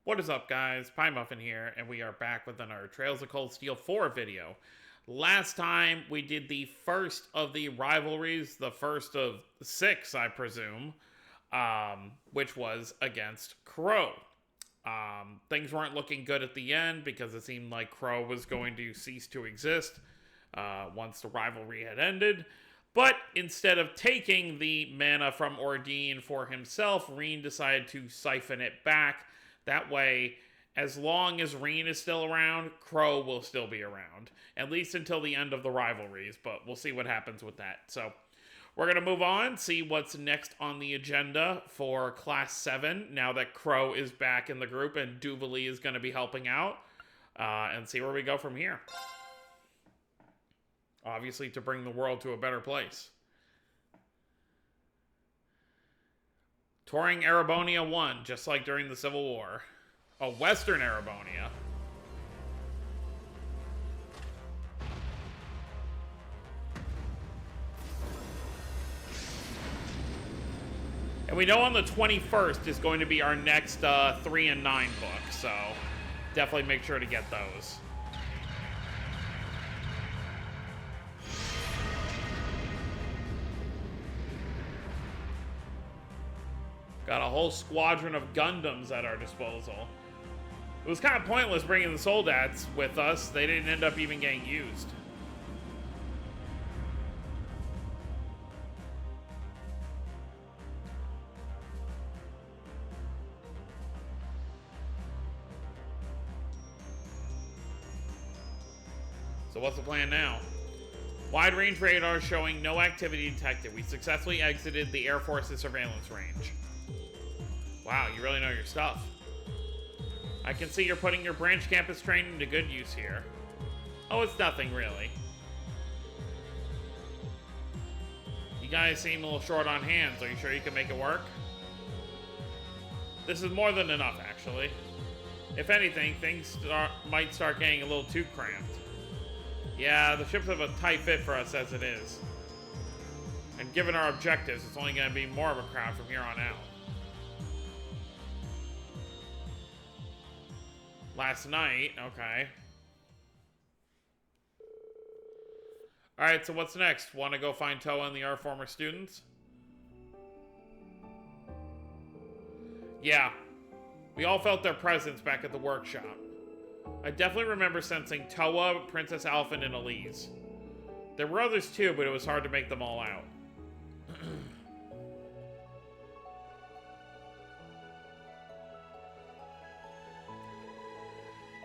What is up, guys? Pie Muffin here, and we are back with another Trails of Cold Steel 4 video. Last time, we did the first of the rivalries, the first of 6, I presume, which was against Crow. Things weren't looking good at the end because it seemed like Crow was going to cease to exist once the rivalry had ended. But instead of taking the mana from Ordine for himself, Reen decided to siphon it back. That way, as long as Reen is still around, Crow will still be around. At least until the end of the rivalries, but we'll see what happens with that. So, we're going to move on, see what's next on the agenda for Class 7, now that Crow is back in the group and Duvalie is going to be helping out, and see where we go from here. Obviously, to bring the world to a better place. Touring Erebonia 1, just like during the Civil War. A Western Erebonia. And we know on the 21st is going to be our next 3 and 9 book, so definitely make sure to get those. Got a whole squadron of Gundams at our disposal. It was kind of pointless bringing the Soldats with us. They didn't end up even getting used. So what's the plan now? Wide-range radar showing no activity detected. We successfully exited the Air Force's surveillance range. Wow, you really know your stuff. I can see you're putting your branch campus training to good use here. Oh, it's nothing, really. You guys seem a little short on hands. Are you sure you can make it work? This is more than enough, actually. If anything, things might start getting a little too cramped. Yeah, the ships have a tight fit for us as it is. And given our objectives, it's only going to be more of a crowd from here on out. Last night, okay. Alright, so what's next? Want to go find Toa and the other former students? Yeah. We all felt their presence back at the workshop. I definitely remember sensing Toa, Princess Alphen, and Elise. There were others too, but it was hard to make them all out.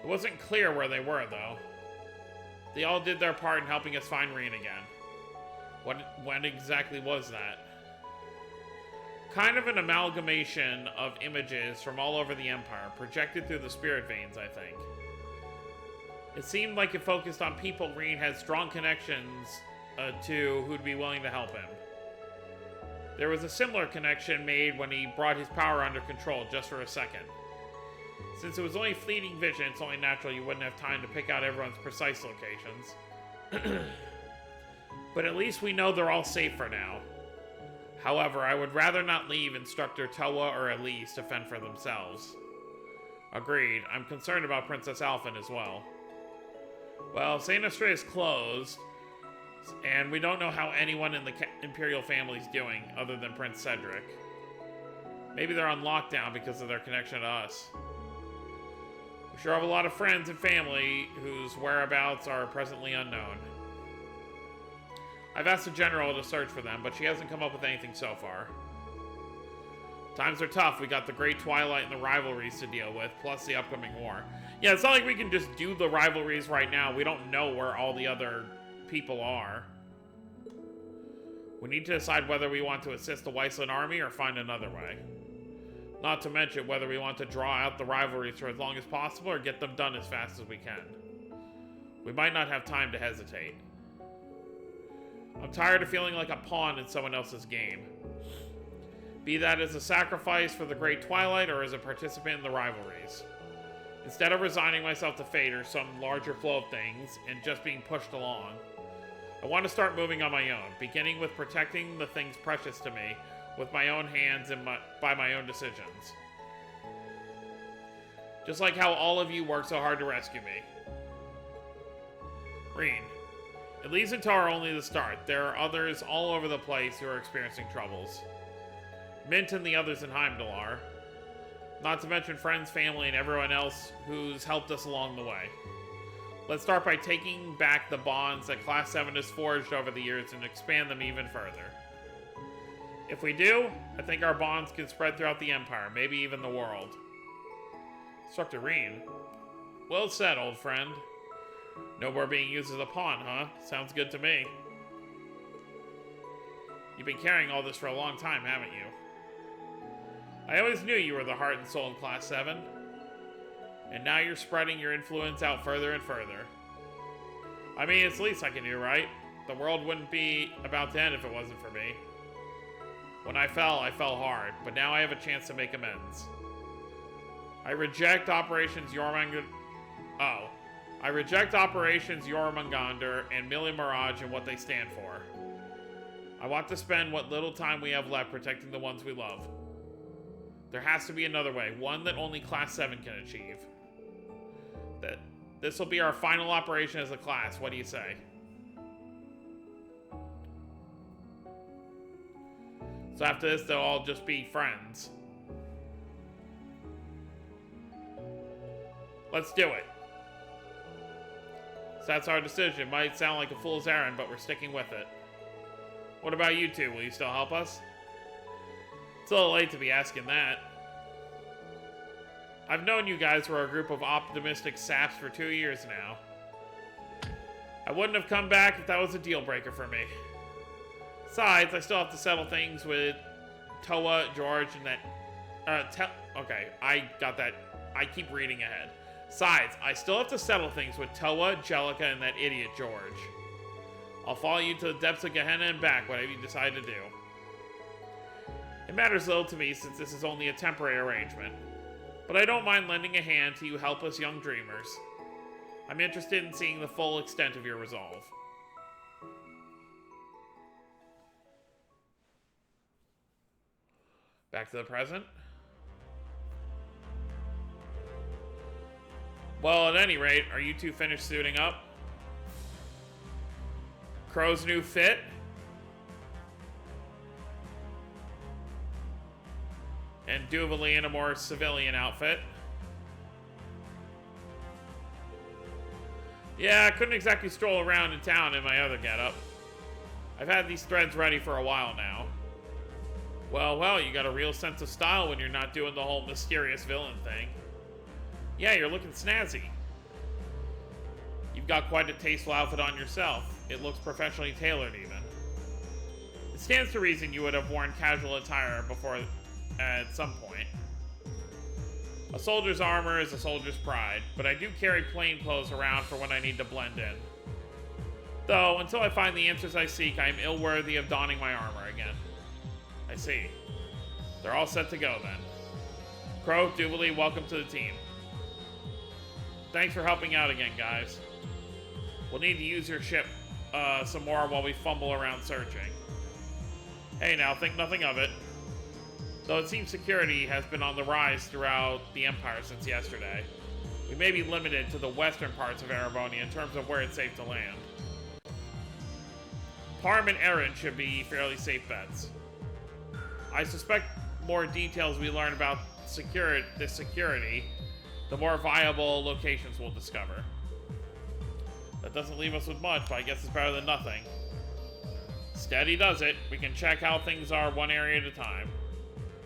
It wasn't clear where they were, though. They all did their part in helping us find Reen again. When exactly was that? Kind of an amalgamation of images from all over the Empire, projected through the spirit veins, I think. It seemed like it focused on people Reen had strong connections to who'd be willing to help him. There was a similar connection made when he brought his power under control just for a second. Since it was only fleeting vision, it's only natural you wouldn't have time to pick out everyone's precise locations. But at least we know they're all safe for now. However, I would rather not leave Instructor Toa or Elise to fend for themselves. Agreed. I'm concerned about Princess Alphen as well. Well, St. Estrella is closed, and we don't know how anyone in the Imperial family is doing, other than Prince Cedric. Maybe they're on lockdown because of their connection to us. We sure have a lot of friends and family whose whereabouts are presently unknown. I've asked the General to search for them, but she hasn't come up with anything so far. Times are tough. We got the Great Twilight and the rivalries to deal with, plus the upcoming war. Yeah, it's not like we can just do the rivalries right now. We don't know where all the other people are. We need to decide whether we want to assist the Weissland army or find another way. Not to mention whether we want to draw out the rivalries for as long as possible or get them done as fast as we can. We might not have time to hesitate. I'm tired of feeling like a pawn in someone else's game. Be that as a sacrifice for the Great Twilight or as a participant in the rivalries. Instead of resigning myself to fate or some larger flow of things and just being pushed along, I want to start moving on my own, beginning with protecting the things precious to me with my own hands and by my own decisions. Just like how all of you worked so hard to rescue me. Reen. At least until are only the start. There are others all over the place who are experiencing troubles. Mint and the others in Heimdall are. Not to mention friends, family, and everyone else who's helped us along the way. Let's start by taking back the bonds that Class 7 has forged over the years and expand them even further. If we do, I think our bonds can spread throughout the Empire, maybe even the world. Instructor Reen. Well said, old friend. No more being used as a pawn, huh? Sounds good to me. You've been carrying all this for a long time, haven't you? I always knew you were the heart and soul of Class 7. And now you're spreading your influence out further and further. I mean, it's the least I can do, right? The world wouldn't be about to end if it wasn't for me. When I fell hard, but now I have a chance to make amends. I reject Operations Jormungandr and Millie Mirage and what they stand for. I want to spend what little time we have left protecting the ones we love. There has to be another way, one that only Class 7 can achieve. This will be our final operation as a class, what do you say? So after this, they'll all just be friends. Let's do it. So that's our decision. Might sound like a fool's errand, but we're sticking with it. What about you two? Will you still help us? It's a little late to be asking that. I've known you guys were a group of optimistic saps for 2 years now. I wouldn't have come back if that was a deal breaker for me. Besides, I still have to settle things with Toa, George, and that... okay, I got that. I keep reading ahead. Besides, I still have to settle things with Toa, Jellica, and that idiot George. I'll follow you to the depths of Gehenna and back, whatever you decide to do. It matters little to me since this is only a temporary arrangement. But I don't mind lending a hand to you helpless young dreamers. I'm interested in seeing the full extent of your resolve. Back to the present. Well, at any rate, are you two finished suiting up? Crow's new fit? And Duvalie in a more civilian outfit. Yeah, I couldn't exactly stroll around in town in my other getup. I've had these threads ready for a while now. Well, you got a real sense of style when you're not doing the whole mysterious villain thing. Yeah, you're looking snazzy. You've got quite a tasteful outfit on yourself. It looks professionally tailored, even. It stands to reason you would have worn casual attire before at some point. A soldier's armor is a soldier's pride, but I do carry plain clothes around for when I need to blend in. Though, until I find the answers I seek, I am ill-worthy of donning my armor again. I see. They're all set to go, then. Crow, Duvalie, welcome to the team. Thanks for helping out again, guys. We'll need to use your ship some more while we fumble around searching. Hey now, think nothing of it. Though it seems security has been on the rise throughout the Empire since yesterday, we may be limited to the western parts of Erebonia in terms of where it's safe to land. Parm and Erin should be fairly safe bets. I suspect more details we learn about this security, the more viable locations we'll discover. That doesn't leave us with much, but I guess it's better than nothing. Steady does it. We can check how things are one area at a time.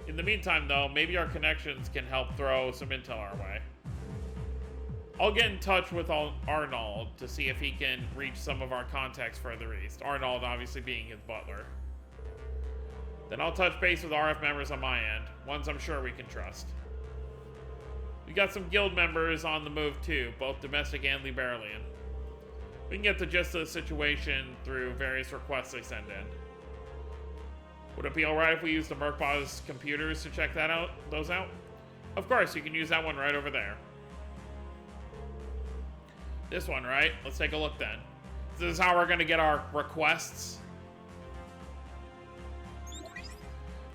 In the meantime, though, maybe our connections can help throw some intel our way. I'll get in touch with Arnold to see if he can reach some of our contacts further east. Arnold obviously being his butler. Then I'll touch base with RF members on my end, ones I'm sure we can trust. We got some guild members on the move too, both domestic and Liberalian. We can get the gist of the situation through various requests they send in. Would it be alright if we use the Merkbah's computers to check those out? Of course, you can use that one right over there. This one, right? Let's take a look then. This is how we're going to get our requests.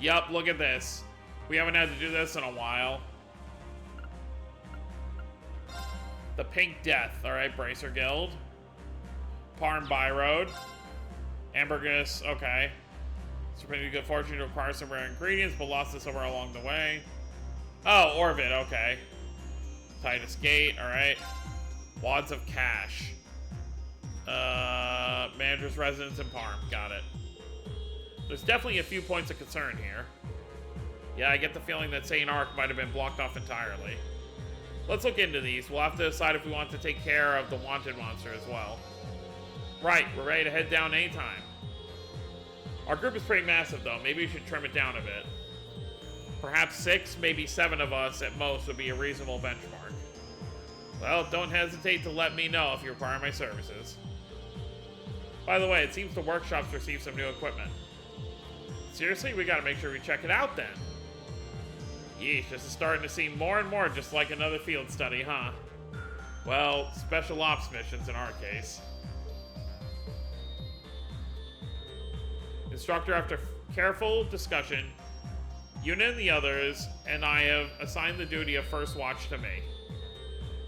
Yup, look at this. We haven't had to do this in a while. The Pink Death. Alright, Bracer Guild. Parm Byroad. Ambergris, okay. Serpentine Good Fortune to acquire some rare ingredients, but lost this somewhere along the way. Oh, Orbit, okay. Titus Gate, alright. Wads of Cash. Manager's Residence in Parm, got it. There's definitely a few points of concern here. Yeah, I get the feeling that St. Ark might have been blocked off entirely. Let's look into these. We'll have to decide if we want to take care of the wanted monster as well. Right, we're ready to head down anytime. Our group is pretty massive, though. Maybe we should trim it down a bit. Perhaps 6, maybe 7 of us at most would be a reasonable benchmark. Well, don't hesitate to let me know if you require my services. By the way, it seems the workshop's received some new equipment. Seriously? We gotta make sure we check it out then. Yeesh, this is starting to seem more and more just like another field study, huh? Well, special ops missions in our case. Instructor, after careful discussion, Yuna and the others and I have assigned the duty of first watch to me.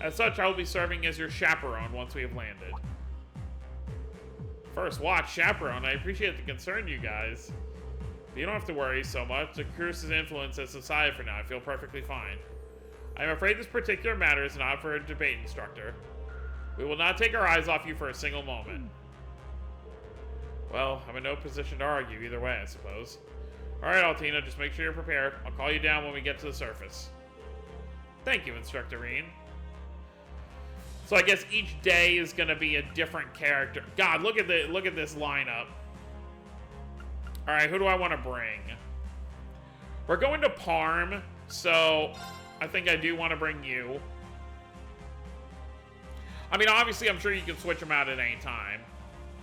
As such, I will be serving as your chaperone once we have landed. First watch, chaperone, I appreciate the concern, you guys. But you don't have to worry so much. The Cruise's influence has subsided for now. I feel perfectly fine. I am afraid this particular matter is not for a debate, Instructor. We will not take our eyes off you for a single moment. Well, I'm in no position to argue either way, I suppose. Alright, Altina, just make sure you're prepared. I'll call you down when we get to the surface. Thank you, Instructor Reen. So I guess each day is gonna be a different character. God, look at this lineup. Alright, who do I want to bring? We're going to Parm, so I think I do want to bring you. I mean, obviously, I'm sure you can switch them out at any time.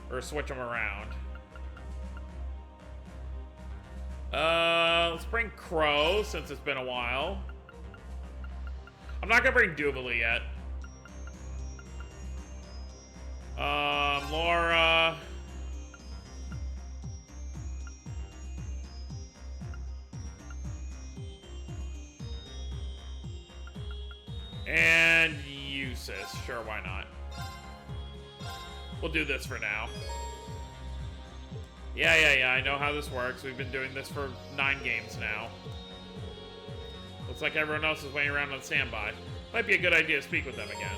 Or switch them around. Let's bring Crow, since it's been a while. I'm not gonna bring Duvalie yet. Laura. And Eustace. Sure, why not? We'll do this for now. Yeah, I know how this works. We've been doing this for 9 games now. Looks like everyone else is waiting around on standby. Might be a good idea to speak with them again.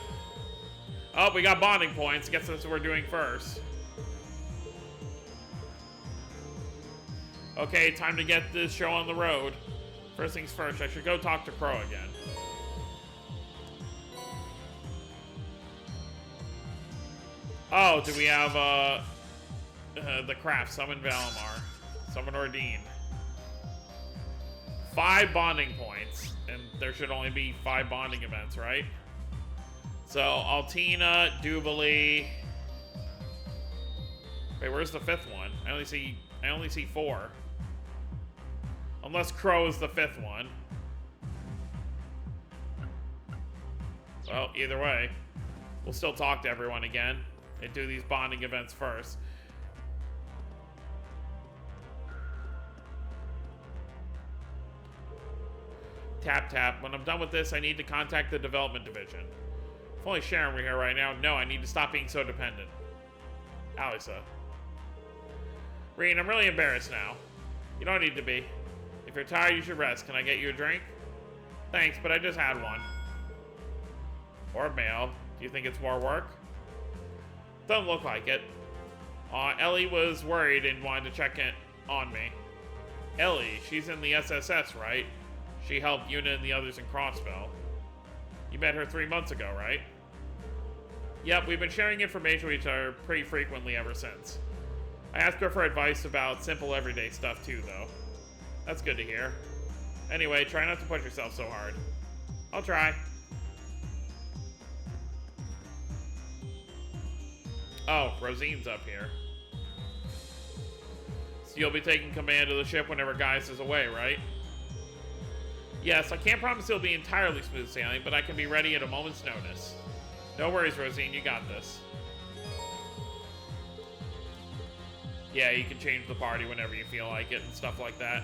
Oh, we got bonding points. I guess that's what we're doing first. Okay, time to get this show on the road. First things first, I should go talk to Crow again. Oh, do we have, the craft? Summon Valimar. Summon Ordine. 5 bonding points. And there should only be 5 bonding events, right? So, Altina, Duvalie. Wait, where's the 5th one? I only see 4. Unless Crow is the 5th one. Well, either way. We'll still talk to everyone again. And do these bonding events first. Tap. When I'm done with this, I need to contact the development division. If only Sharon were here right now. No, I need to stop being so dependent. Alisa. Reen, I'm really embarrassed now. You don't need to be. If you're tired, you should rest. Can I get you a drink? Thanks, but I just had one. Or mail. Do you think it's more work? Doesn't look like it. Ellie was worried and wanted to check in on me. Ellie, she's in the SSS, right? She helped Yuna and the others in Crossbell. You met her 3 months ago, right? Yep, we've been sharing information with each other pretty frequently ever since. I asked her for advice about simple everyday stuff too, though. That's good to hear. Anyway, try not to push yourself so hard. I'll try. Oh, Rosine's up here. So you'll be taking command of the ship whenever Gaius is away, right? Yes, I can't promise it'll be entirely smooth sailing, but I can be ready at a moment's notice. No worries, Rosine, you got this. Yeah, you can change the party whenever you feel like it and stuff like that.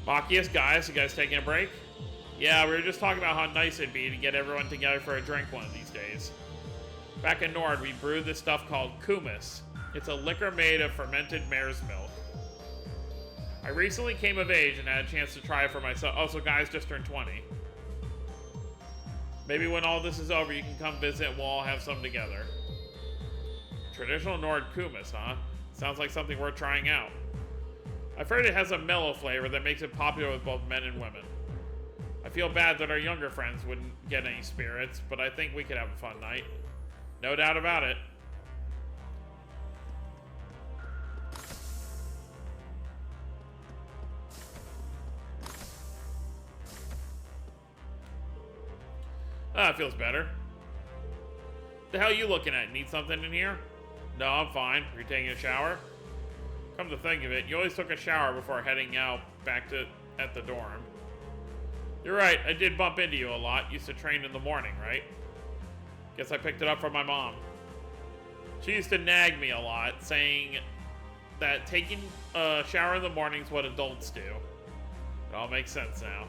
Machias, guys, you guys taking a break? Yeah, we were just talking about how nice it'd be to get everyone together for a drink one of these days. Back in Nord, we brewed this stuff called kumis. It's a liquor made of fermented mare's milk. I recently came of age and had a chance to try it for myself. Oh, so guys just turned 20. Maybe when all this is over, you can come visit and we'll all have some together. Traditional Nord kumis, huh? Sounds like something worth trying out. I've heard it has a mellow flavor that makes it popular with both men and women. I feel bad that our younger friends wouldn't get any spirits, but I think we could have a fun night. No doubt about it. Ah, it feels better. The hell are you looking at? Need something in here? No, I'm fine. Are you taking a shower? Come to think of it, you always took a shower before heading out back at the dorm. You're right, I did bump into you a lot. Used to train in the morning, right? Guess I picked it up from my mom. She used to nag me a lot, saying that taking a shower in the morning is what adults do. It all makes sense now.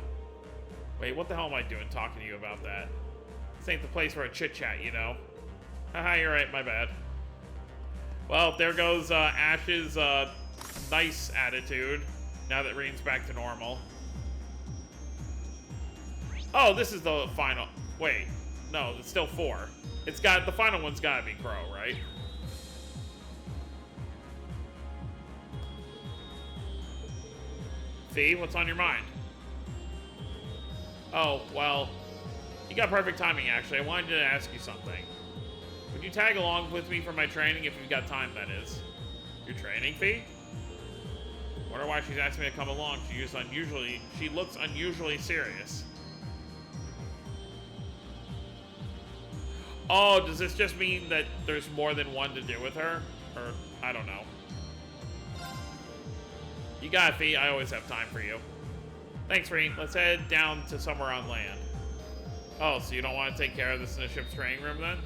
Wait, what the hell am I doing talking to you about that? This ain't the place for a chit-chat, you know? Haha, you're right, my bad. Well, there goes Ash's nice attitude, now that Rean's back to normal. Oh, this is the final. Wait, no, it's still 4. It's got, the final one's gotta be Crow, right? Fee, what's on your mind? Oh, well, you got perfect timing, actually. I wanted to ask you something. Would you tag along with me for my training if you've got time, that is? Your training, Fee? Wonder why she's asking me to come along. She looks unusually serious. Oh, does this just mean that there's more than one to do with her? Or, I don't know. You got it, Fee. I always have time for you. Thanks, Rean. Let's head down to somewhere on land. Oh, so you don't want to take care of this in the ship's training room, then?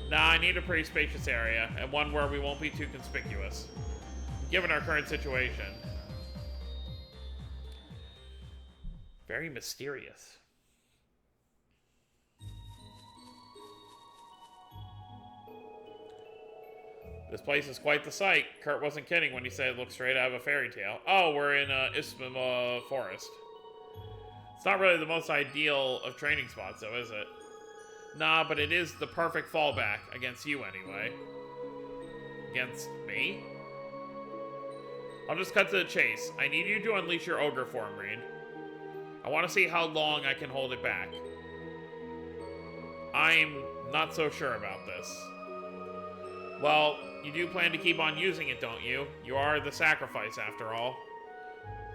Nah, I need a pretty spacious area, and one where we won't be too conspicuous, given our current situation. Very mysterious. This place is quite the sight. Kurt wasn't kidding when he said it looked straight out of a fairy tale. Oh, we're in Ismama Forest. It's not really the most ideal of training spots, though, is it? Nah, but it is the perfect fallback, against you anyway. Against me? I'll just cut to the chase. I need you to unleash your ogre form, Rean. I want to see how long I can hold it back. I'm not so sure about this. Well, you do plan to keep on using it, don't you? You are the sacrifice, after all.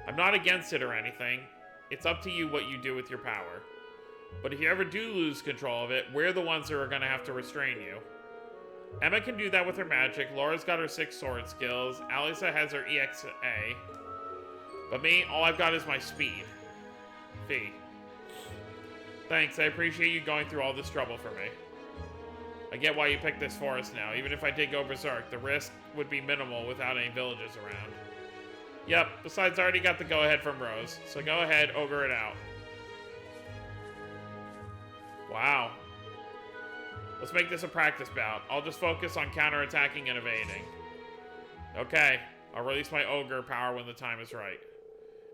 I'm not against it or anything. It's up to you what you do with your power. But if you ever do lose control of it, we're the ones who are going to have to restrain you. Emma can do that with her magic, Laura's got her 6 sword skills, Alisa has her EXA. But me, all I've got is my speed. Fee. Thanks, I appreciate you going through all this trouble for me. I get why you picked this forest now. Even if I did go berserk, the risk would be minimal without any villages around. Yep, besides I already got the go-ahead from Rose, so go ahead, ogre it out. Wow. Let's make this a practice bout. I'll just focus on counterattacking and evading. Okay, I'll release my ogre power when the time is right.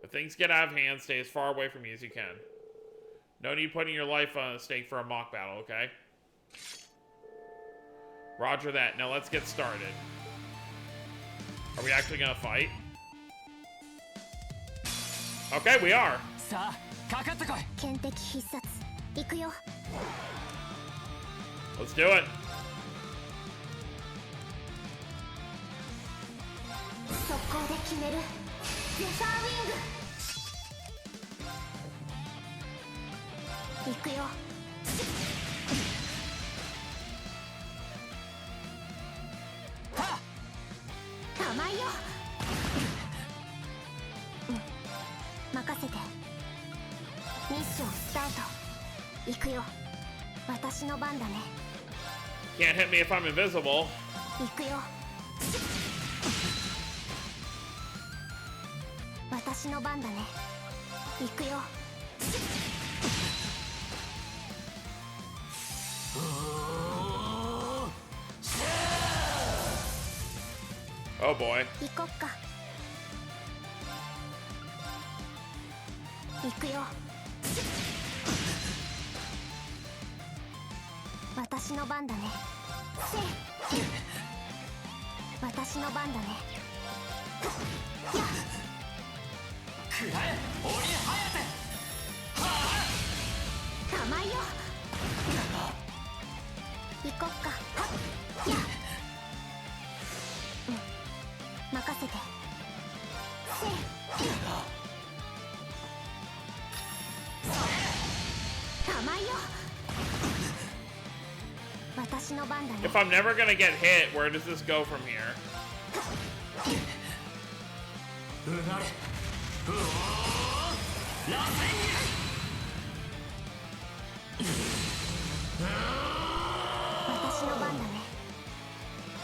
If things get out of hand, stay as far away from me as you can. No need putting your life on the stake for a mock battle, okay? Roger that. Now let's get started. Are we actually gonna fight? Okay, we are. Let's do it. Can't hit me if I'm invisible. 行くよ。Oh boy. 行こっか。行くよ。私の番だね。せい。私の番だね。やっ。くらえ、鬼ハヤテ。はあ。甘いよ。行こっか。はっ。やっ。うん。任せて。せい。甘いよ。私の番だね。 If I'm never gonna get hit, where does this go from here? うなれ。うおー。螺旋私の番だね。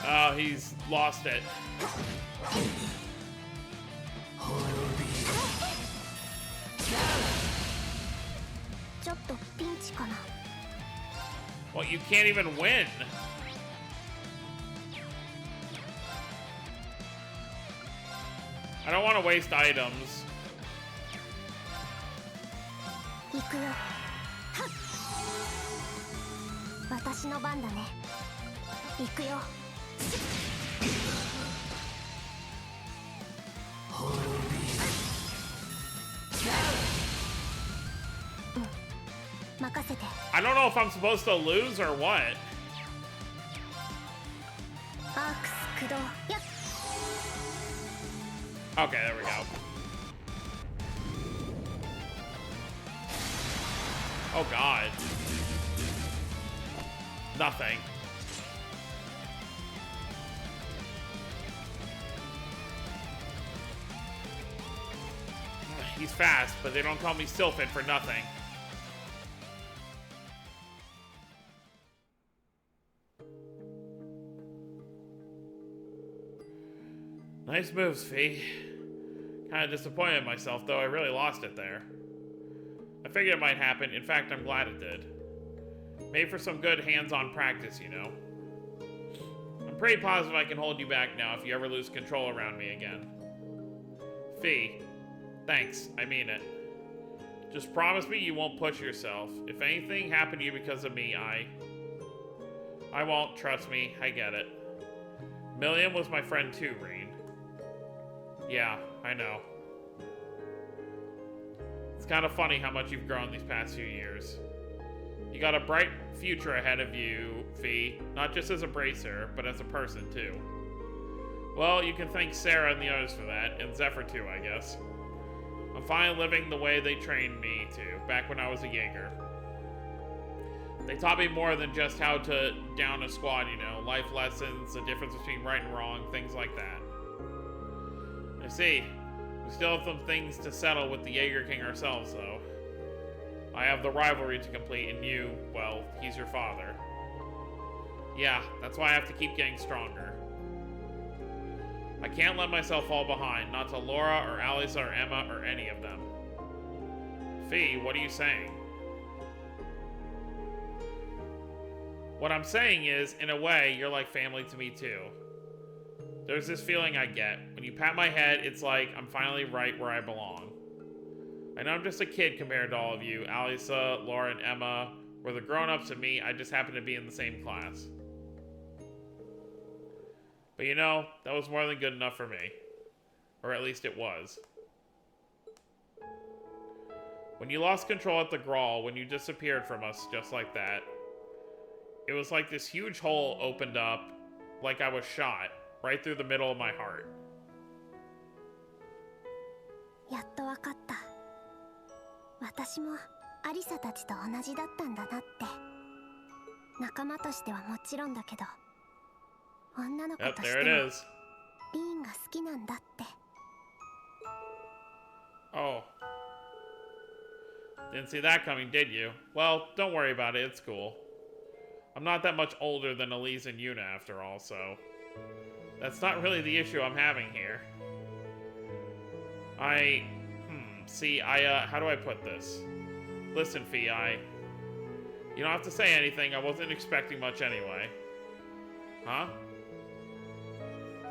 Oh, he's lost it. ちょっとピンチかな。 Well, you can't even win. I don't want to waste items. 行くよ。はっ。私の番だね。行くよ。うん。任せて。 I don't know if I'm supposed to lose or what. アークス駆動。やっ。 Okay, there we go. Oh god. Nothing. He's fast, but they don't call me Sylphid for nothing. Nice moves, Fee. Kinda disappointed in myself, though. I really lost it there. I figured it might happen. In fact, I'm glad it did. Made for some good hands-on practice, you know. I'm pretty positive I can hold you back now if you ever lose control around me again. Fee, thanks. I mean it. Just promise me you won't push yourself. If anything happened to you because of me, I won't. Trust me. I get it. Milliam was my friend too, Reen. Yeah, I know. It's kind of funny how much you've grown these past few years. You got a bright future ahead of you, Fee. Not just as a bracer, but as a person, too. Well, you can thank Sarah and the others for that, and Zephyr too, I guess. I'm finally living the way they trained me to, back when I was a Jaeger. They taught me more than just how to down a squad, you know. Life lessons, the difference between right and wrong, things like that. I see. We still have some things to settle with the Jaeger King ourselves, though. I have the rivalry to complete, and you, well, he's your father. Yeah, that's why I have to keep getting stronger. I can't let myself fall behind, not to Laura or Alisa or Emma or any of them. Fee, what are you saying? What I'm saying is, in a way, you're like family to me too. There's this feeling I get. When you pat my head, it's like I'm finally right where I belong. I know I'm just a kid compared to all of you. Alisa, Laura, and Emma were the grown-ups, and me, I just happen to be in the same class. But you know, that was more than good enough for me. Or at least it was. When you lost control at the Grawl, when you disappeared from us just like that, it was like this huge hole opened up, like I was shot, right through the middle of my heart. やっとわかった。私もアリサたちと同じだったんだなって。仲間としてはもちろんだけど、女の子と Yep, して there も it is. リーンが好きなんだって。 Oh. Didn't see that coming, did you? Well, don't worry about it, it's cool. I'm not that much older than Elise and Yuna after all, so... That's not really the issue I'm having here. See, how do I put this? Listen, Fi. You don't have to say anything. I wasn't expecting much anyway. Huh?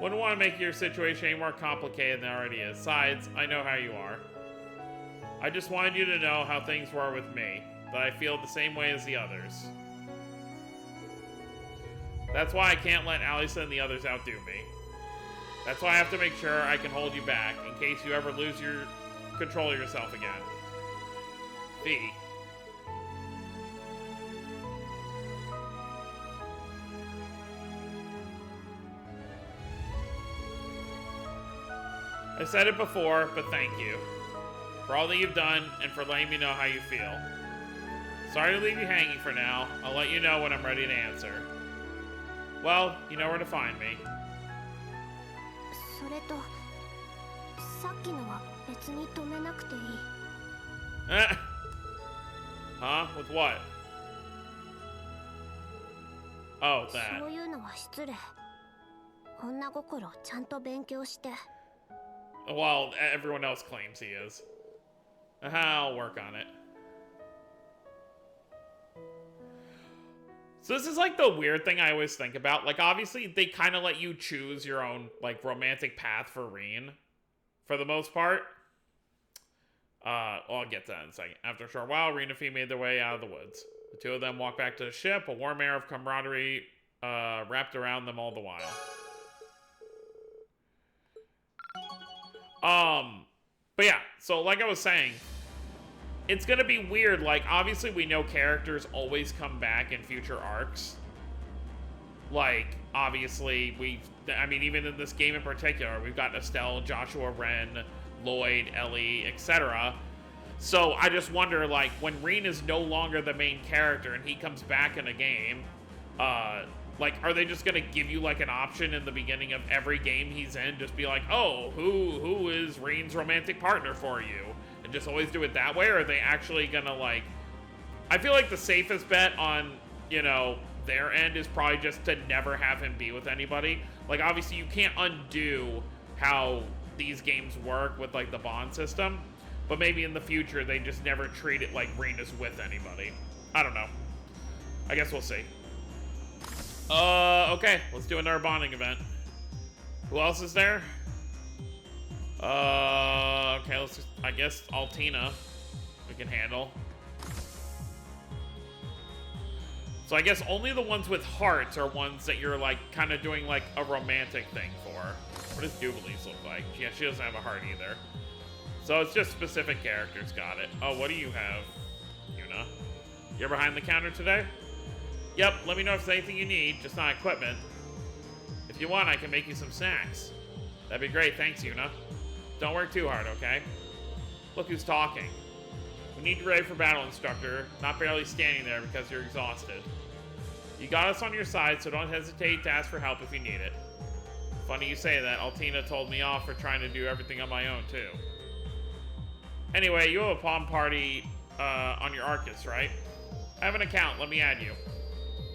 Wouldn't want to make your situation any more complicated than it already is. Besides, I know how you are. I just wanted you to know how things were with me. That I feel the same way as the others. That's why I can't let Alisa and the others outdo me. That's why I have to make sure I can hold you back in case you ever lose your control of yourself again. V. I said it before, but thank you. For all that you've done, and for letting me know how you feel. Sorry to leave you hanging for now. I'll let you know when I'm ready to answer. Well, you know where to find me. それとさっきのは別に止めなくていい。Huh? With what? Oh, that. そういうのは失礼。女心をちゃんと勉強して。Well, everyone else claims he is. I'll work on it. So this is like the weird thing I always think about. Like, obviously, they kind of let you choose your own, like, romantic path for Reen. For the most part. Well, I'll get to that in a second. After a short while, Reen and Fee made their way out of the woods. The two of them walked back to the ship, a warm air of camaraderie wrapped around them all the while. But yeah, so like I was saying, it's gonna be weird. Like, obviously we know characters always come back in future arcs. Like, obviously I mean, even in this game in particular, we've got Estelle, Joshua Wren, Lloyd, Ellie, etc. So I just wonder, like, when Reen is no longer the main character and he comes back in a game, like, are they just gonna give you, like, an option in the beginning of every game he's in? Just be like, oh, who is Reen's romantic partner for you? And just always do it that way? Or are they actually gonna, like... I feel like the safest bet on, you know, their end is probably just to never have him be with anybody. Like, obviously, you can't undo how these games work with, like, the bond system. But maybe in the future, they just never treat it like Reen is with anybody. I don't know. I guess we'll see. Okay, let's do another bonding event. Who else is there? Okay, let's just, I guess Altina we can handle. So I guess only the ones with hearts are ones that you're, like, kind of doing, like, a romantic thing for. What does Duvalie's look like? Yeah, she doesn't have a heart either. So it's just specific characters, got it. Oh, what do you have, Yuna? You're behind the counter today? Yep, let me know if there's anything you need, just not equipment. If you want, I can make you some snacks. That'd be great, thanks, Yuna. Don't work too hard, okay? Look who's talking. We need you ready for battle, instructor, not barely standing there because you're exhausted. You got us on your side, so don't hesitate to ask for help if you need it. Funny you say that, Altina told me off for trying to do everything on my own, too. Anyway, you have a palm party on your Arcus, right? I have an account, let me add you.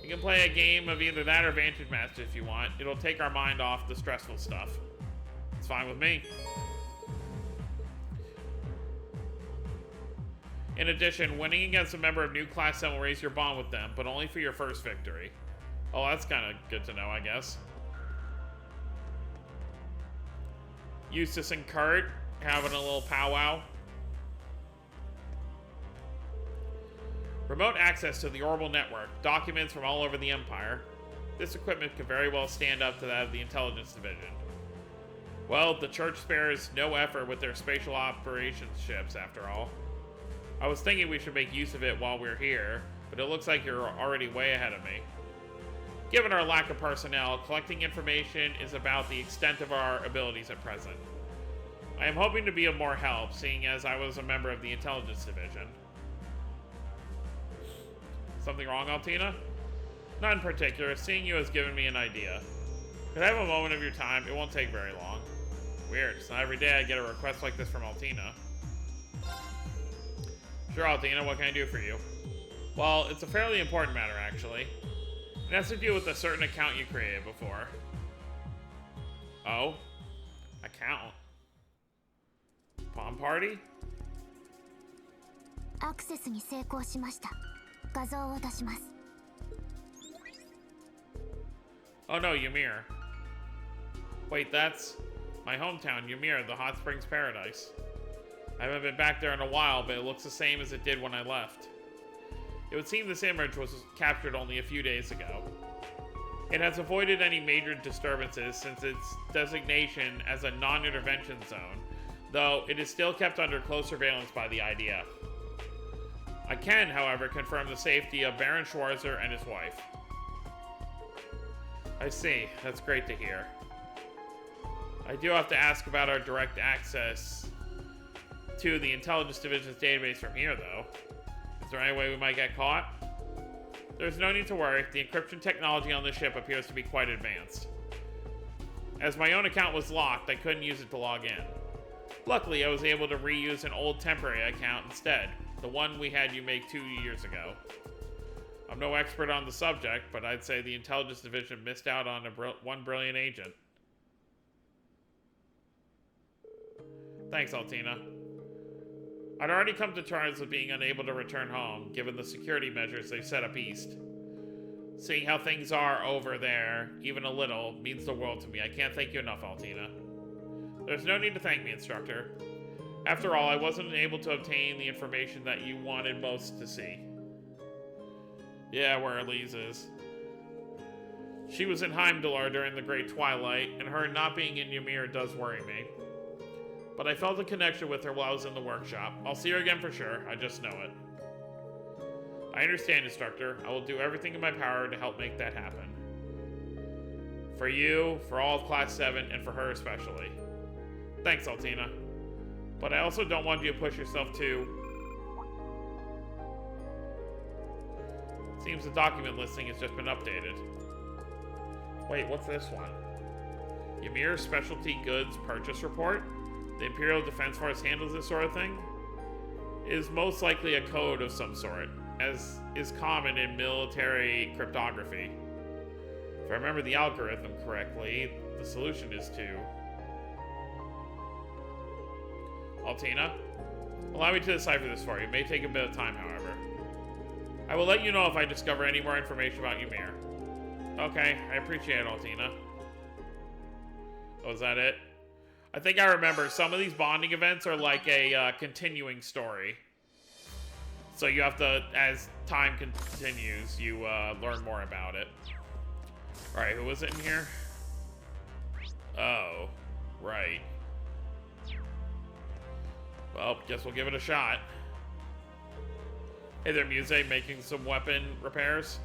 You can play a game of either that or Vantage Master if you want. It'll take our mind off the stressful stuff. It's fine with me. In addition, winning against a member of New Class 7 will raise your bond with them, but only for your first victory. Oh, that's kind of good to know, I guess. Eustace and Kurt having a little powwow. Remote access to the orbital network, documents from all over the Empire. This equipment could very well stand up to that of the Intelligence Division. Well, the Church spares no effort with their spatial operations ships, after all. I was thinking we should make use of it while we're here, but it looks like you're already way ahead of me. Given our lack of personnel, collecting information is about the extent of our abilities at present. I am hoping to be of more help, seeing as I was a member of the Intelligence Division. Something wrong, Altina? Not in particular. Seeing you has given me an idea. Could I have a moment of your time? It won't take very long. Weird. It's not every day I get a request like this from Altina. Sure, Altina, what can I do for you? Well, it's a fairly important matter, actually. It has to do with a certain account you created before. Oh? Account? Palm party? アクセスに成功しました。画像を出します。 Oh no, Ymir. Wait, that's my hometown, Ymir, the hot springs paradise. I haven't been back there in a while, but it looks the same as it did when I left. It would seem this image was captured only a few days ago. It has avoided any major disturbances since its designation as a non-intervention zone, though it is still kept under close surveillance by the IDF. I can, however, confirm the safety of Baron Schwarzer and his wife. I see. That's great to hear. I do have to ask about our direct access to the Intelligence Division's database from here, though. Is there any way we might get caught? There's no need to worry. The encryption technology on this ship appears to be quite advanced. As my own account was locked, I couldn't use it to log in. Luckily, I was able to reuse an old temporary account instead, the one we had you make 2 years ago. I'm no expert on the subject, but I'd say the Intelligence Division missed out on one brilliant agent. Thanks, Altina. I'd already come to terms with being unable to return home, given the security measures they've set up east. Seeing how things are over there, even a little, means the world to me. I can't thank you enough, Altina. There's no need to thank me, Instructor. After all, I wasn't able to obtain the information that you wanted most to see. Yeah, where Elise is. She was in Heimdallr during the Great Twilight, and her not being in Ymir does worry me. But I felt a connection with her while I was in the workshop. I'll see her again for sure, I just know it. I understand, Instructor. I will do everything in my power to help make that happen. For you, for all of Class 7, and for her especially. Thanks, Altina. But I also don't want you to push yourself too. Seems the document listing has just been updated. Wait, what's this one? Ymir Specialty Goods Purchase Report? The Imperial Defense Force handles this sort of thing? It is most likely a code of some sort, as is common in military cryptography. If I remember the algorithm correctly, the solution is to... Altina? Allow me to decipher this for you. It may take a bit of time, however. I will let you know if I discover any more information about Ymir. Okay, I appreciate it, Altina. Oh, is that it? I think I remember some of these bonding events are like a continuing story. So you have to, as time continues, you learn more about it. Alright, who was it in here? Oh, right. Well, guess we'll give it a shot. Hey there, Muse, making some weapon repairs?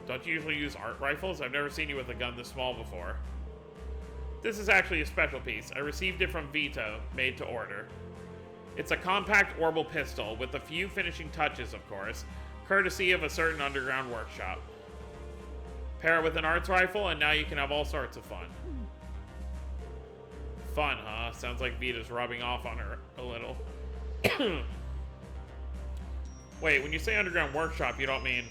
Don't you usually use art rifles? I've never seen you with a gun this small before. This is actually a special piece. I received it from Vito, made to order. It's a compact orbital pistol, with a few finishing touches, of course, courtesy of a certain underground workshop. Pair it with an arts rifle, and now you can have all sorts of fun. Fun, huh? Sounds like Vita's rubbing off on her a little. Wait, when you say underground workshop, you don't mean...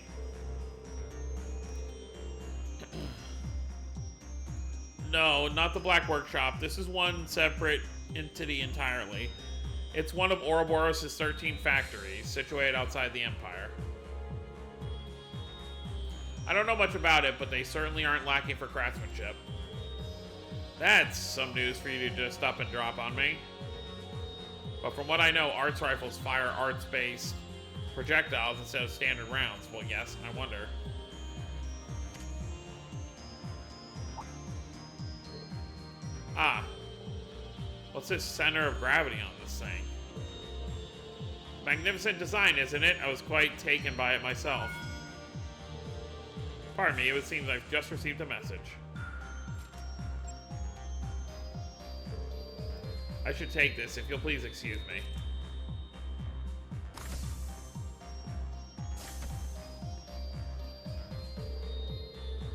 No, not the Black Workshop. This is one separate entity entirely. It's one of Ouroboros' 13 factories, situated outside the Empire. I don't know much about it, but they certainly aren't lacking for craftsmanship. That's some news for you to just up and drop on me. But from what I know, arts rifles fire arts-based projectiles instead of standard rounds. Well, yes, I wonder. Ah. What's this center of gravity on this thing? Magnificent design, isn't it? I was quite taken by it myself. Pardon me, it would seem I've just received a message. I should take this, if you'll please excuse me.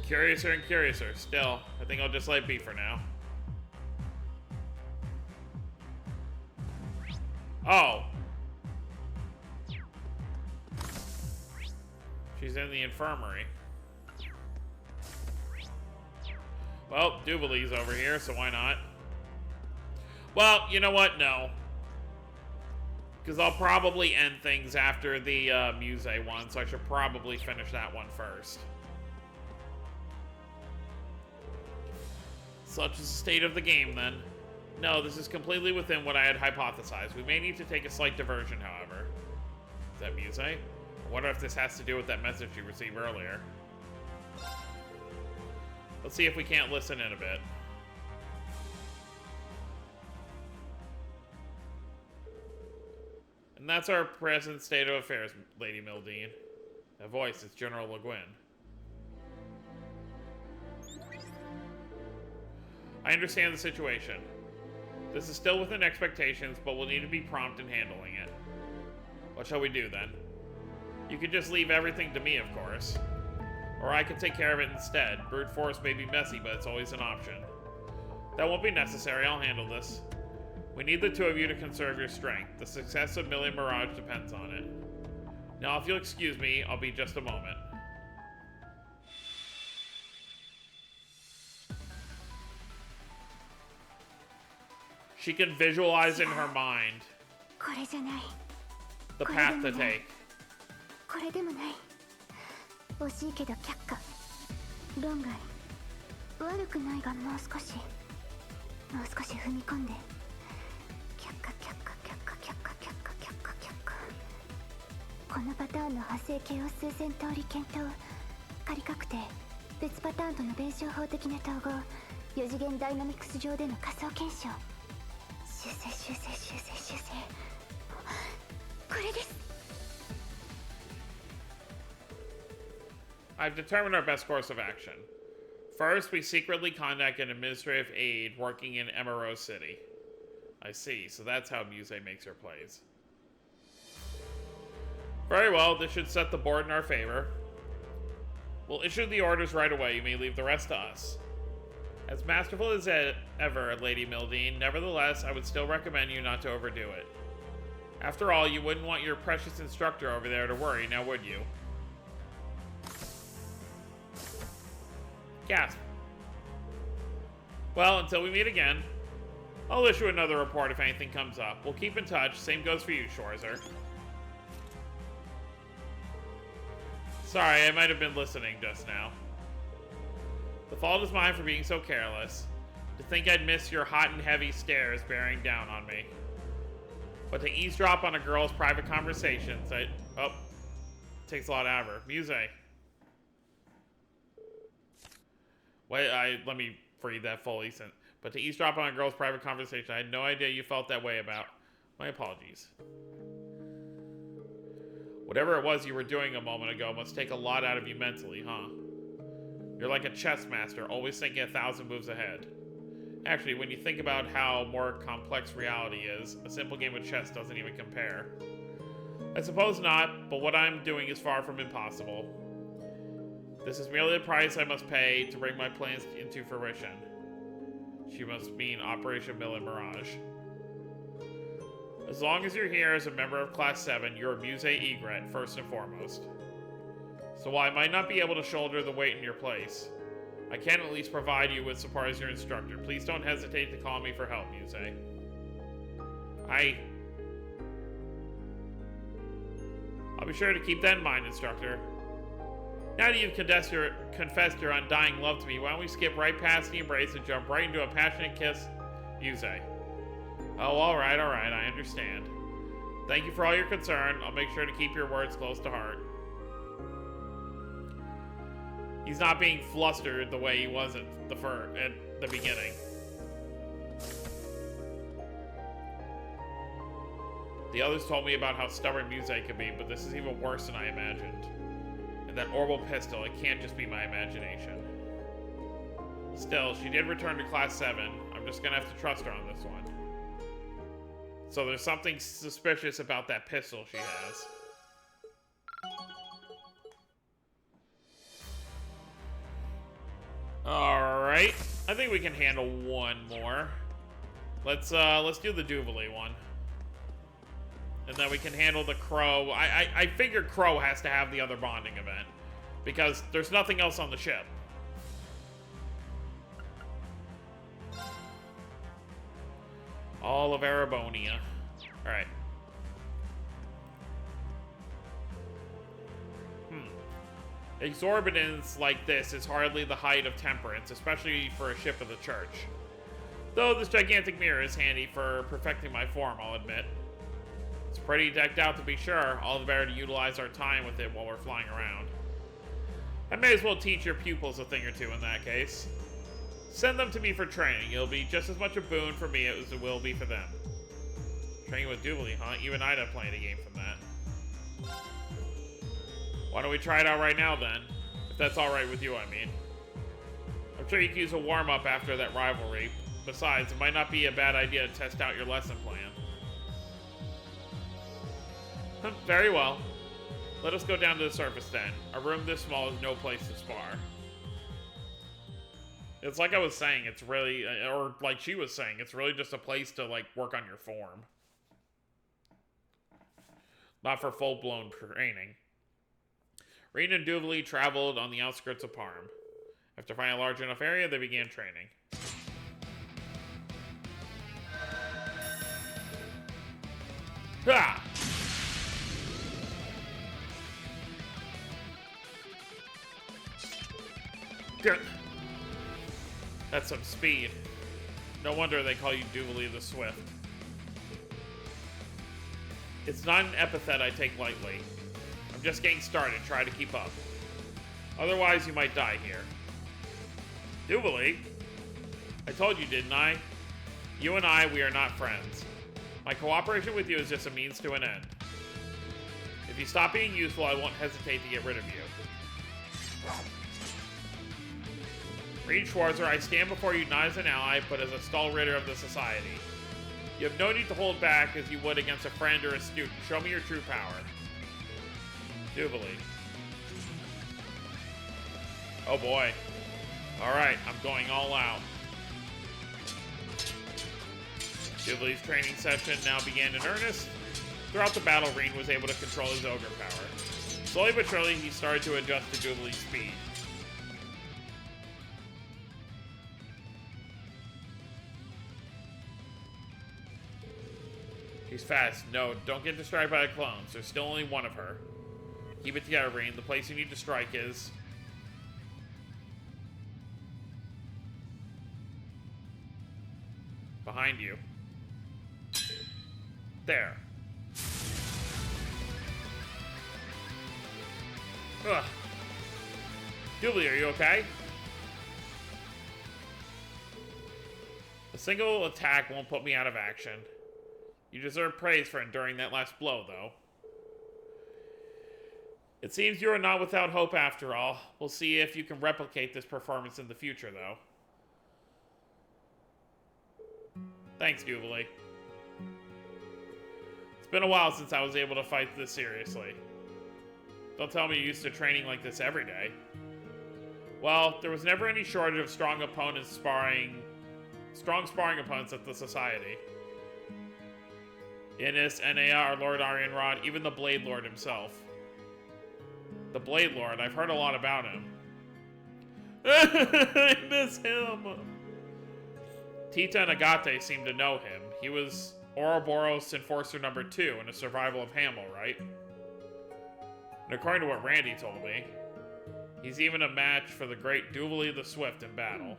Curiouser and curiouser. Still, I think I'll just let it be for now. Oh. She's in the infirmary. Well, Duvalie's over here, so why not? Well, you know what? No. Because I'll probably end things after the Muse one, so I should probably finish that one first. Such is the state of the game, then. No, this is completely within what I had hypothesized. We may need to take a slight diversion, however. Is that Muse? I wonder if this has to do with that message you received earlier. Let's see if we can't listen in a bit. And that's our present state of affairs, Lady Mildine. That voice is General Le Guin. I understand the situation. This is still within expectations, but we'll need to be prompt in handling it. What shall we do, then? You could just leave everything to me, of course. Or I could take care of it instead. Brute force may be messy, but it's always an option. That won't be necessary, I'll handle this. We need the two of you to conserve your strength. The success of Millie Mirage depends on it. Now, if you'll excuse me, I'll be just a moment. She can visualize in her mind the path to take. これでもない惜しいけど却下論外悪くないがもう少し踏み込んで却下このパターンの派生形を数千通り検討仮確定別パターンとの弁証法的な統合4次元ダイナミクス上での仮想検証修正これです I've determined our best course of action. First, we secretly contact an administrative aide working in Emerald City. I see, so that's how Muse makes her plays. Very well, this should set the board in our favor. We'll issue the orders right away, you may leave the rest to us. As masterful as ever, Lady Mildine, nevertheless, I would still recommend you not to overdo it. After all, you wouldn't want your precious instructor over there to worry, now would you? Gasp. Well, until we meet again, I'll issue another report if anything comes up. We'll keep in touch. Same goes for you, Schwarzer. Sorry, I might have been listening just now. The fault is mine for being so careless. To think I'd miss your hot and heavy stares bearing down on me. But to eavesdrop on a girl's private conversations, oh, takes a lot out of her. Muse. Wait, let me read that fully. But to eavesdrop on a girl's private conversation, I had no idea you felt that way about. My apologies. Whatever it was you were doing a moment ago must take a lot out of you mentally, huh? You're like a chess master, always thinking 1,000 moves ahead. Actually, when you think about how more complex reality is, a simple game of chess doesn't even compare. I suppose not, but what I'm doing is far from impossible. This is merely the price I must pay to bring my plans into fruition. She must mean Operation Millie Mirage. As long as you're here as a member of Class 7, you're a Muse Egret, first and foremost. So while I might not be able to shoulder the weight in your place, I can at least provide you with support as your instructor. Please don't hesitate to call me for help, Muse. I'll be sure to keep that in mind, instructor. Now that you've confessed your undying love to me, why don't we skip right past the embrace and jump right into a passionate kiss? Muse. Oh, alright, I understand. Thank you for all your concern. I'll make sure to keep your words close to heart. He's not being flustered the way he was at the beginning. The others told me about how stubborn Muse could be, but this is even worse than I imagined. And that orbital pistol, it can't just be my imagination. Still, she did return to Class 7. I'm just gonna have to trust her on this one. So there's something suspicious about that pistol she has. Alright. I think we can handle one more. Let's do the Duvalie one. And then we can handle the Crow. I figured Crow has to have the other bonding event. Because there's nothing else on the ship. All of Arabonia. Alright. Exorbitance like this is hardly the height of temperance, especially for a ship of the church. Though this gigantic mirror is handy for perfecting my form, I'll admit. It's pretty decked out to be sure, all the better to utilize our time with it while we're flying around. I may as well teach your pupils a thing or two in that case. Send them to me for training. It'll be just as much a boon for me as it will be for them. Training with Duvalie, huh? Even I'd have played a game from that. Why don't we try it out right now then? If that's alright with you, I mean. I'm sure you can use a warm-up after that rivalry. Besides, it might not be a bad idea to test out your lesson plan. Very well. Let us go down to the surface then. A room this small is no place to spar. It's like I was saying, it's really, or like she was saying, it's really just a place to, like, work on your form. Not for full-blown training. Reed and Duvalie traveled on the outskirts of Parm. After finding a large enough area, they began training. Ah! Good. That's some speed. No wonder they call you Duvalie the Swift. It's not an epithet I take lightly. I'm just getting started, try to keep up. Otherwise, you might die here. Duvalie? I told you, didn't I? You and I, we are not friends. My cooperation with you is just a means to an end. If you stop being useful, I won't hesitate to get rid of you. Reed Schwarzer, I stand before you not as an ally, but as a stall ritter of the society. You have no need to hold back as you would against a friend or a student. Show me your true power. Duvalie. Oh boy. Alright, I'm going all out. Duvalie's training session now began in earnest. Throughout the battle, Reed was able to control his ogre power. Slowly but surely, he started to adjust to Duvalie's speed. She's fast. No, don't get distracted by the clones. There's still only one of her. Keep it together, Reed. The place you need to strike is... behind you. There. Ugh. Duvalie, are you okay? A single attack won't put me out of action. You deserve praise for enduring that last blow, though. It seems you are not without hope after all. We'll see if you can replicate this performance in the future, though. Thanks, Duvalie. It's been a while since I was able to fight this seriously. Don't tell me you're used to training like this every day. Well, there was never any shortage of strong sparring opponents at the Society. Innis, Enea, our Lord Arianrod, even the Blade Lord himself. The Blade Lord, I've heard a lot about him. I miss him! Tita and Agate seem to know him. He was Ouroboros Enforcer number 2 in a survival of Hamel, right? And according to what Randy told me, he's even a match for the great Duvalie the Swift in battle.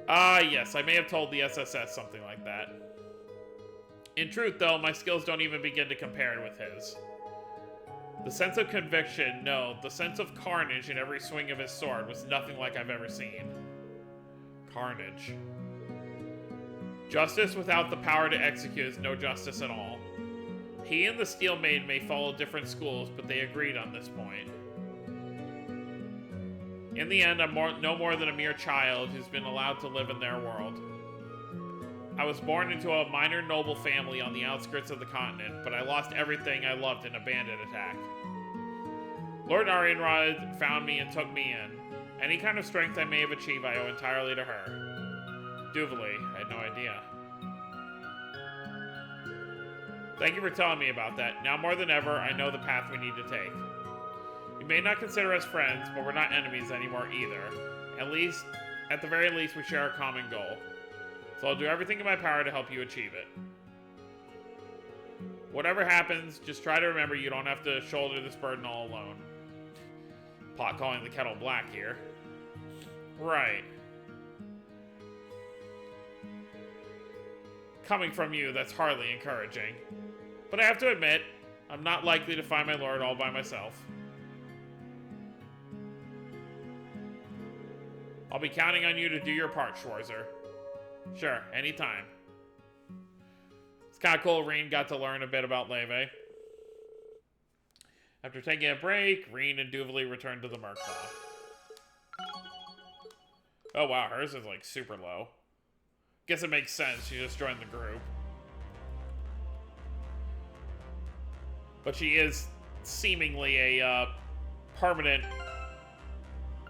Ah, yes, I may have told the SSS something like that. In truth, though, my skills don't even begin to compare with his. The sense of conviction, no, the sense of carnage in every swing of his sword was nothing like I've ever seen. Carnage. Justice without the power to execute is no justice at all. He and the Steel Maid may follow different schools, but they agreed on this point. In the end, I'm no more than a mere child who's been allowed to live in their world. I was born into a minor noble family on the outskirts of the continent, but I lost everything I loved in a bandit attack. Lord Arianrod found me and took me in. Any kind of strength I may have achieved I owe entirely to her. Duvalie, I had no idea. Thank you for telling me about that. Now more than ever, I know the path we need to take. You may not consider us friends, but we're not enemies anymore either. At the very least, we share a common goal. So I'll do everything in my power to help you achieve it. Whatever happens, just try to remember you don't have to shoulder this burden all alone. Pot calling the kettle black here. Right. Coming from you, that's hardly encouraging. But I have to admit, I'm not likely to find my lord all by myself. I'll be counting on you to do your part, Schwarzer. Sure, anytime. It's kind of cool Reen got to learn a bit about Leve. After taking a break, Reen and Duvalie returned to the Merkbah. Oh wow, hers is like super low. Guess it makes sense, she just joined the group. But she is seemingly a permanent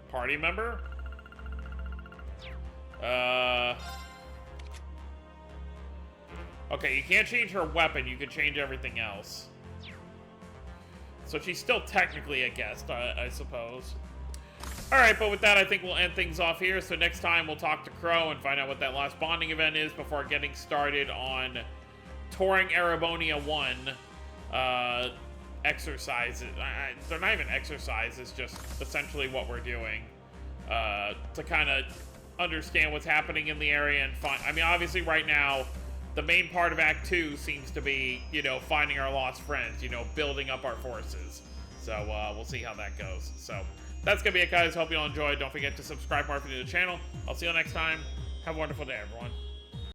party member. Okay, you can't change her weapon, you can change everything else. So she's still technically a guest, I suppose. Alright, but with that, I think we'll end things off here. So next time, we'll talk to Crow and find out what that last bonding event is before getting started on touring Erebonia 1 exercises. They're not even exercises, it's just essentially what we're doing to kind of understand what's happening in the area and find... I mean, obviously right now, the main part of Act 2 seems to be, you know, finding our lost friends, you know, building up our forces. So, we'll see how that goes. So, that's gonna be it, guys. Hope you all enjoyed. Don't forget to subscribe more if you're new to the channel. I'll see you next time. Have a wonderful day, everyone.